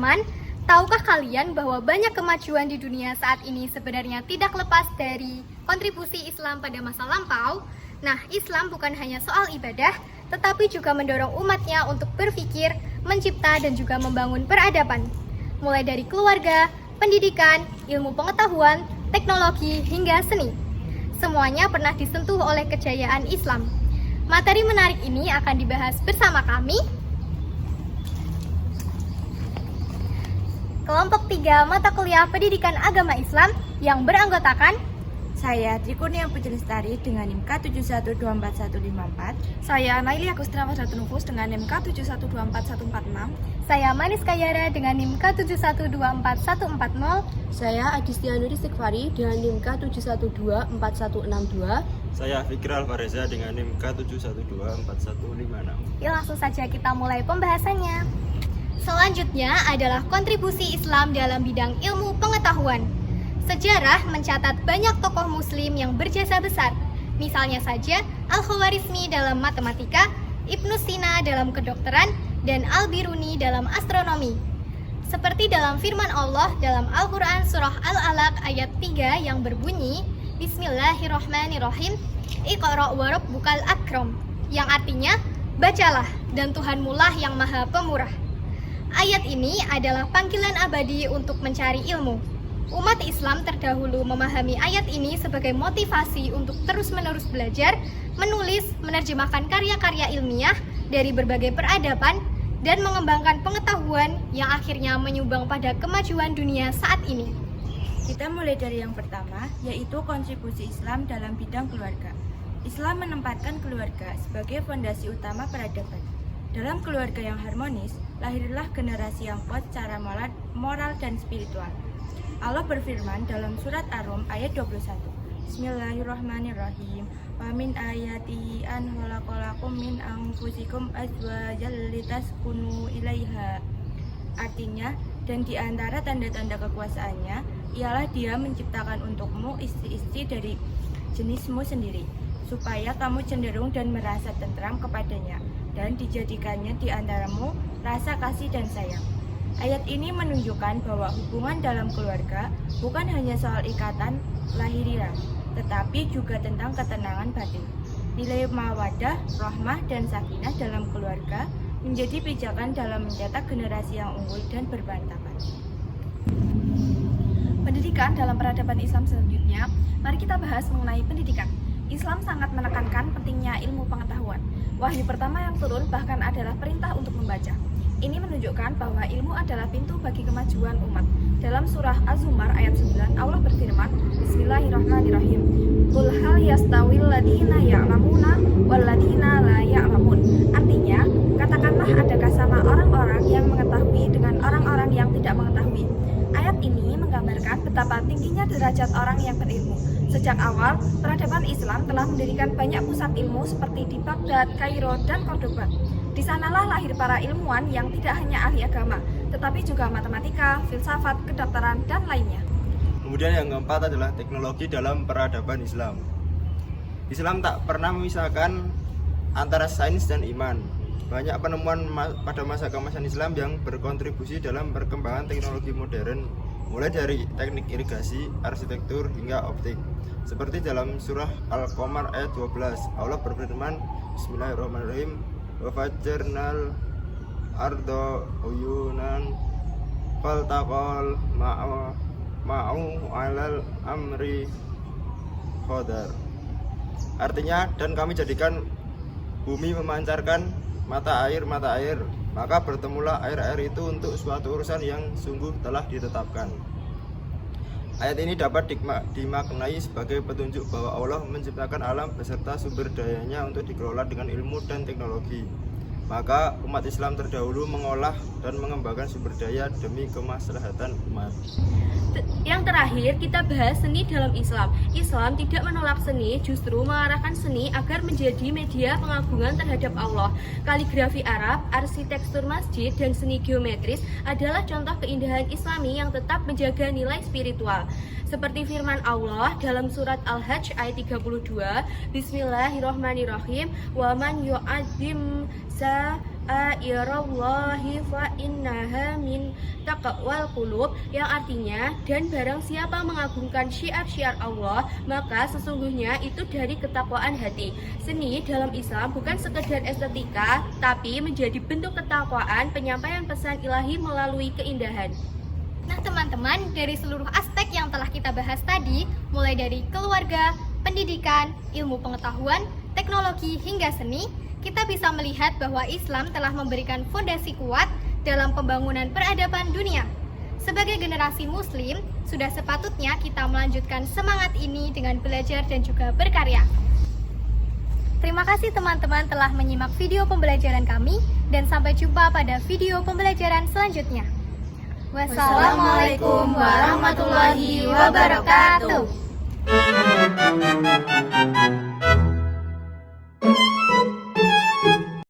teman-teman, tahukah kalian bahwa banyak kemajuan di dunia saat ini sebenarnya tidak lepas dari kontribusi Islam pada masa lampau? Nah, Islam bukan hanya soal ibadah, tetapi juga mendorong umatnya untuk berpikir, mencipta, dan juga membangun peradaban. Mulai dari keluarga, pendidikan, ilmu pengetahuan, teknologi, hingga seni. Semuanya pernah disentuh oleh kejayaan Islam. Materi menarik ini akan dibahas bersama kami, Kelompok 3 Mata Kuliah Pendidikan Agama Islam yang beranggotakan Saya Trikunia Putri Lestari dengan NIM K71241154. Saya Naili Agustina Wadratunufus dengan NIM K71241146. saya Manis Kayara dengan NIM K71241140. Saya Agistianuri Istighfari dengan NIM K71241162. Saya Fikri Alvareza dengan NIM K71241156. Yuk langsung saja kita mulai pembahasannya. Selanjutnya adalah kontribusi Islam dalam bidang ilmu pengetahuan. Sejarah mencatat banyak tokoh muslim yang berjasa besar. Misalnya saja Al-Khawarizmi dalam matematika, Ibnu Sina dalam kedokteran, dan Al-Biruni dalam astronomi. Seperti dalam firman Allah dalam Al-Quran surah Al-Alaq ayat 3 yang berbunyi, Bismillahirrahmanirrahim, Iqra' wa rabbukal akram, yang artinya, bacalah dan Tuhanmu lah yang maha pemurah. Ayat ini adalah panggilan abadi untuk mencari ilmu. Umat Islam terdahulu memahami ayat ini sebagai motivasi untuk terus-menerus belajar, menulis, menerjemahkan karya-karya ilmiah dari berbagai peradaban, dan mengembangkan pengetahuan yang akhirnya menyumbang pada kemajuan dunia saat ini. Kita mulai dari yang pertama, yaitu kontribusi Islam dalam bidang keluarga. Islam menempatkan keluarga sebagai fondasi utama peradaban. Dalam keluarga yang harmonis, lahirlah generasi yang kuat secara moral dan spiritual. Allah berfirman dalam surat Ar-Rum ayat 21. Bismillahirrahmanirrahim. Wa min ayatihi an khalaqalakum min anfusikum azwajan litaskunu ilaiha. Artinya, dan di antara tanda-tanda kekuasaannya ialah Dia menciptakan untukmu istri-istri dari jenismu sendiri, supaya kamu cenderung dan merasa tentram kepadanya, dan dijadikannya di antaramu rasa kasih dan sayang. Ayat ini menunjukkan bahwa hubungan dalam keluarga bukan hanya soal ikatan lahiriah, tetapi juga tentang ketenangan batin. Nilai mawaddah, rahmah, dan sakinah dalam keluarga menjadi pijakan dalam mencetak generasi yang unggul dan bermartabat. Pendidikan dalam peradaban Islam selanjutnya, mari kita bahas mengenai pendidikan. Islam sangat menekankan pentingnya ilmu pengetahuan. Wahyu pertama yang turun bahkan adalah perintah untuk membaca. Ini menunjukkan bahwa ilmu adalah pintu bagi kemajuan umat. Dalam surah Az-Zumar ayat 9, Allah berfirman, Bismillahirrahmanirrahim. Qul hal yastawil ladina ya'lamuna wal ladina la ya'lamun. Artinya, katakanlah adakah sama orang-orang yang mengetahui dengan orang-orang yang tidak mengetahui. Ayat ini menggambarkan betapa tingginya derajat orang yang berilmu. Sejak awal, peradaban Islam telah mendirikan banyak pusat ilmu seperti di Baghdad, Kairo, dan Cordoba. Di sanalah lahir para ilmuwan yang tidak hanya ahli agama, tetapi juga matematika, filsafat, kedokteran, dan lainnya. Kemudian yang keempat adalah teknologi dalam peradaban Islam. Islam tak pernah memisahkan antara sains dan iman. Banyak penemuan pada masa keemasan Islam yang berkontribusi dalam perkembangan teknologi modern, mulai dari teknik irigasi, arsitektur, hingga optik. Seperti dalam surah Al-Qamar ayat 12, Allah berfirman, Bismillahirrahmanirrahim, wa fajjarnal ardo uyunan faltaqal ma'u alal amri qadar. Artinya, dan kami jadikan bumi memancarkan mata air, maka bertemulah air-air itu untuk suatu urusan yang sungguh telah ditetapkan. Ayat ini dapat dimaknai sebagai petunjuk bahwa Allah menciptakan alam beserta sumber dayanya untuk dikelola dengan ilmu dan teknologi. Maka umat Islam terdahulu mengolah dan mengembangkan sumber daya demi kemaslahatan umat. Yang terakhir, kita bahas seni dalam Islam. Islam tidak menolak seni, justru mengarahkan seni agar menjadi media pengagungan terhadap Allah. Kaligrafi Arab, arsitektur masjid, dan seni geometris adalah contoh keindahan Islami yang tetap menjaga nilai spiritual. Seperti firman Allah dalam surat Al-Hajj ayat 32, Bismillahirrahmanirrahim, wa man yu'adzim sya'airallahi fa innaha min taqwal qulub, yang artinya dan barang siapa mengagungkan syiar-syiar Allah maka sesungguhnya itu dari ketakwaan hati. Seni dalam Islam bukan sekedar estetika tapi menjadi bentuk ketakwaan, penyampaian pesan ilahi melalui keindahan. Nah teman-teman, dari seluruh aspek yang telah kita bahas tadi, mulai dari keluarga, pendidikan, ilmu pengetahuan, teknologi, hingga seni, kita bisa melihat bahwa Islam telah memberikan fondasi kuat dalam pembangunan peradaban dunia. Sebagai generasi muslim, sudah sepatutnya kita melanjutkan semangat ini dengan belajar dan juga berkarya. Terima kasih teman-teman telah menyimak video pembelajaran kami, dan sampai jumpa pada video pembelajaran selanjutnya. Wassalamualaikum warahmatullahi wabarakatuh.